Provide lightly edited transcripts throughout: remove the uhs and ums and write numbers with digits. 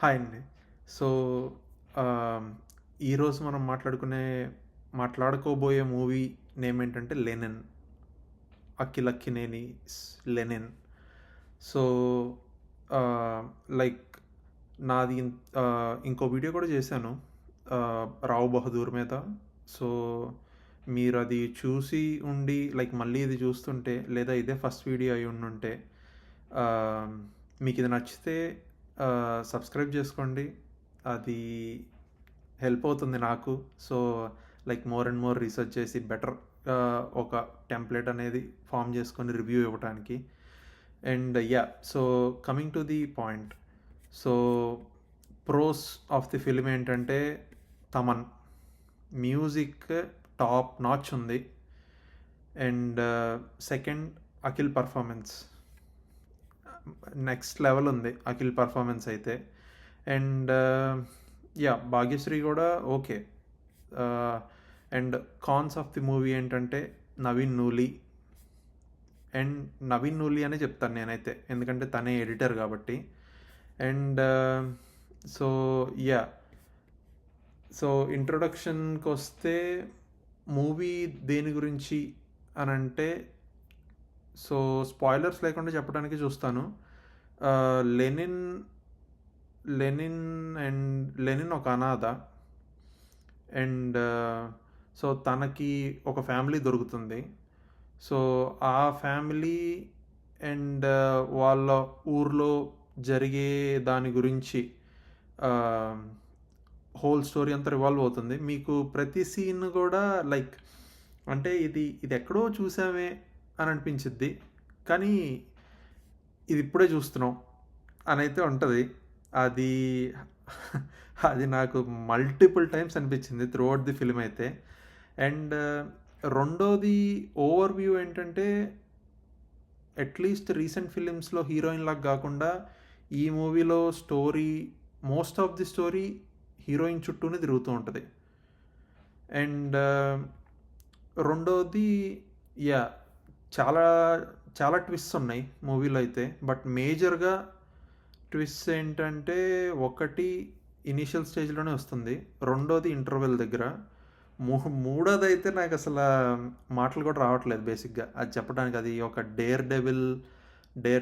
Hi అండి. So, ఆహ్, ఈరోజు మనం మాట్లాడుకోబోయే మూవీ నేమ్ ఏంటంటే 'లెనిన్'. అఖిల్ అక్కినేనిస్ 'లెనిన్'. సో, ఆహ్, లైక్ నాది ఇంకో వీడియో కూడా చేశాను 'రావ్ బహదూర్' మీద. సో, మీరది చూసి ఉండి మళ్ళీ ఇది చూస్తుంటే లేదా ఇదే ఫస్ట్ వీడియో అయి ఉండుంటే ఆహ్, మీకిది నచ్చితే సబ్స్క్రైబ్ చేసుకోండి. అది హెల్ప్ అవుతుంది నాకు. So, more and more research చేసి ఒక టెంప్లెట్ అనేది ఫామ్ చేసుకొని రివ్యూ ఇవ్వటానికి. And so coming to the point. So, pros of the film ఏంటంటే తమన్ మ్యూజిక్ టాప్ నాచ్ ఉంది. And second Akhil performance next level ఉంది. అఖిల్ పర్ఫార్మెన్స్ అయితే. అండ్ భాగ్యశ్రీ కూడా okay. And cons of the movie ఏంటంటే నవీన్ నూలి. అండ్ నవీన్ నూలి అనే చెప్తాను నేనైతే, ఎందుకంటే తనే ఎడిటర్ కాబట్టి. అండ్ సో యా సో ఇంట్రొడక్షన్కి వస్తే మూవీ దేని గురించి అని అంటే, సో స్పాయిలర్స్ లేకుండా చెప్పడానికి చూస్తాను. లెనిన్ లెనిన్ లెనిన్ ఒక అనాథ. అండ్ సో తనకి ఒక ఫ్యామిలీ దొరుకుతుంది. సో ఆ ఫ్యామిలీ అండ్ వాళ్ళ ఊర్లో జరిగే దాని గురించి హోల్ స్టోరీ అంతా రివాల్వ్ అవుతుంది. మీకు ప్రతి సీన్ కూడా అంటే ఇది ఇది ఎక్కడో చూసామే అని అనిపించిద్ది, కానీ ఇది ఇప్పుడే చూస్తున్నాం అని అయితే ఉంటుంది. అది అది నాకు మల్టిపుల్ టైమ్స్ అనిపించింది త్రూ అవుట్ ది ఫిల్మ్ అయితే. అండ్ రెండోది ఓవర్ వ్యూ ఏంటంటే, అట్లీస్ట్ రీసెంట్ ఫిలిమ్స్లో హీరోయిన్ లాగా కాకుండా ఈ మూవీలో story, most of the story heroine చుట్టూనే తిరుగుతూ ఉంటుంది. అండ్ రెండోది యా చాలా చాలా ట్విస్ట్స్ ఉన్నాయి మూవీలో అయితే. బట్ మేజర్గా ట్విస్ట్ ఏంటంటే, ఒకటి ఇనీషియల్ స్టేజ్లోనే వస్తుంది, రెండోది ఇంటర్వెల్ దగ్గర, మూడోది అయితే నాకు అసలు మాటలు కూడా రావట్లేదు బేసిక్గా అది చెప్పడానికి. అది ఒక dare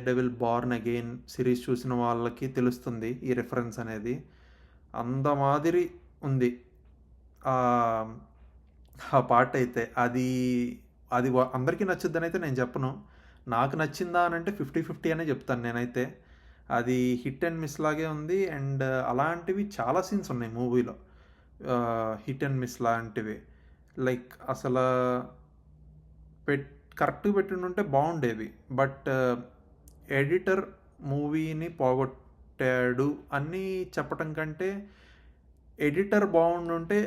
devil born again series చూసిన వాళ్ళకి తెలుస్తుంది ఈ రిఫరెన్స్ అనేది. అంత మాదిరి ఉంది ఆ పాట అయితే. అది అది అందరికీ నచ్చుద్దని అయితే నేను చెప్పను. నాకు నచ్చిందా అని అంటే 50-50 అనే చెప్తాను నేనైతే. అది హిట్ అండ్ మిస్ లాగే ఉంది. అండ్ అలాంటివి చాలా సీన్స్ ఉన్నాయి మూవీలో, హిట్ అండ్ మిస్ లాంటివి. అసలు కరెక్ట్గా పెట్టుంటే బాగుండేవి. బట్ ఎడిటర్ మూవీని పోగొట్టాడు అని చెప్పటం కంటే, ఎడిటర్ బాగుండుంటే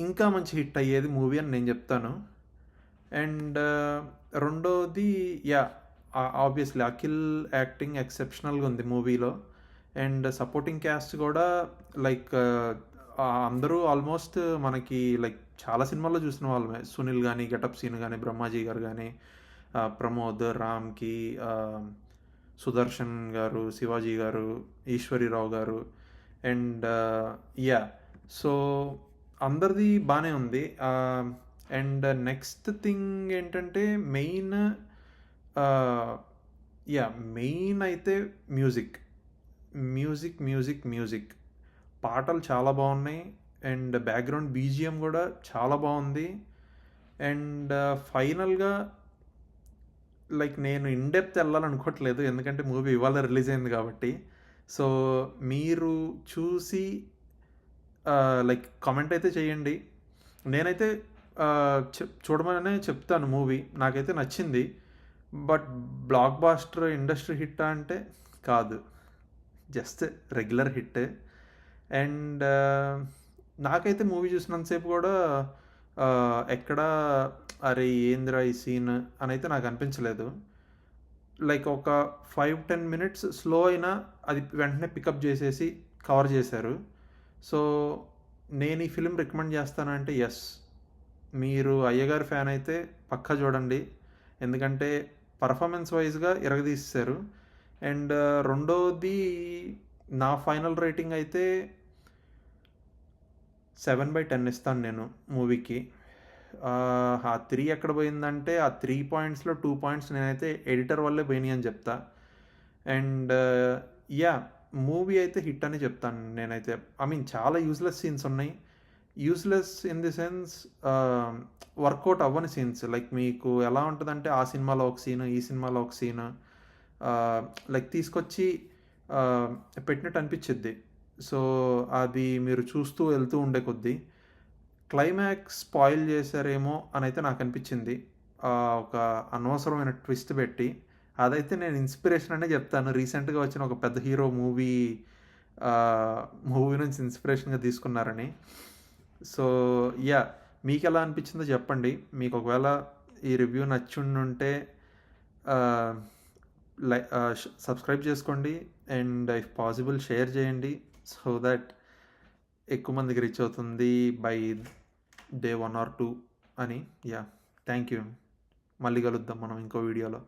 ఇంకా మంచి హిట్ అయ్యేది మూవీ అని నేను చెప్తాను. అండ్ రెండోది ఆబ్వియస్లీ అఖిల్ యాక్టింగ్ ఎక్సెప్షనల్గా ఉంది మూవీలో. అండ్ సపోర్టింగ్ క్యాస్ట్ కూడా అందరూ ఆల్మోస్ట్ మనకి చాలా సినిమాల్లో చూసిన వాళ్ళమే. సునీల్ కానీ, గెటప్ సీన్ కానీ, బ్రహ్మాజీ గారు కానీ, ప్రమోద్, రామ్కి, సుదర్శన్ గారు, శివాజీ గారు, ఈశ్వరీరావు గారు. అండ్ సో అందరిది బాగానే ఉంది. అండ్ నెక్స్ట్ థింగ్ ఏంటంటే, మెయిన్ అయితే మ్యూజిక్ మ్యూజిక్ మ్యూజిక్ మ్యూజిక్ పాటలు చాలా బాగున్నాయి. అండ్ బ్యాక్గ్రౌండ్ బీజిఎం కూడా చాలా బాగుంది. అండ్ ఫైనల్గా నేను ఇన్డెప్త్ వెళ్ళాలనుకోవట్లేదు, ఎందుకంటే మూవీ ఇవాళ రిలీజ్ అయింది కాబట్టి. సో మీరు చూసి కామెంట్ అయితే చేయండి. నేనైతే చూడమనే చెప్తాను మూవీ. నాకైతే నచ్చింది. But blockbuster industry hit అంటే కాదు, జస్ట్ రెగ్యులర్ హిట్. అండ్ నాకైతే మూవీ చూసినంతసేపు కూడా ఎక్కడ అరే ఏంద్రా ఈ సీన్ అని అయితే నాకు అనిపించలేదు. ఒక 5-10 మినిట్స్ స్లో అయినా అది వెంటనే పికప్ చేసేసి కవర్ చేశారు. సో నేను ఈ ఫిలిం రికమెండ్ చేస్తానంటే ఎస్, మీరు అయ్యగారి ఫ్యాన్ అయితే పక్కా చూడండి, ఎందుకంటే పర్ఫార్మెన్స్ వైజ్గా ఇరగదీశారు. అండ్ రెండోది నా ఫైనల్ రేటింగ్ అయితే 7/10 ఇస్తాను నేను మూవీకి. ఆ 3 ఎక్కడ పోయిందంటే, ఆ 3 పాయింట్స్‌లో 2 పాయింట్స్ నేనైతే ఎడిటర్ వల్లే పోయినాయి అని చెప్తా. And yeah! మూవీ అయితే హిట్ అని చెప్తాను నేనైతే. ఐ మీన్ చాలా యూజ్‌లెస్ సీన్స్ ఉన్నాయి. Useless in the sense work out అవ్వని సీన్స్. లైక్ మీకు ఎలా ఉంటదంటే, ఆ సినిమాలో ఒక సీను, ఈ సినిమాలో ఒక సీను లైక్ తీసుకొచ్చి ఆహ్, పెట్టినట్టు అనిపిచ్చిద్ది. సో, అది మీరు చూస్తూ వెళ్తూ ఉండే కొద్దీ క్లైమాక్స్ స్పాయిల్ చేశారేమో అనైతే నాకనిపిచ్చింది. ఒక అనవసరమైన ట్విస్ట్ పెట్టి. అదైతే నేను ఇన్‌స్పిరేషన్ అనే చెప్తాను. రీసెంట్‌గా వచ్చిన ఒక పెద్ద హీరో ఆహ్, మూవీ నుంచి ఇన్‌స్పిరేషన్‌గా తీసుకున్నారని. So, yeah! మీకెలా అనిపిచ్చిందో చెప్పండి. మీకు ఒకవేళ ఈ రివ్యూ నచ్చుండుంటే ఆహ్, సబ్స్క్రైబ్ చేసుకోండి. అండ్ ఇఫ్ పాసిబుల్ షేర్ చేయండి. సో థట్ ఎక్కువ మందికి రీచ్ అవుతుంది బై డే 1 ఆర్ 2 అని. యాహ్! Thank you. మళ్ళీ కలుద్దాం మనం ఇంకో వీడియోలో.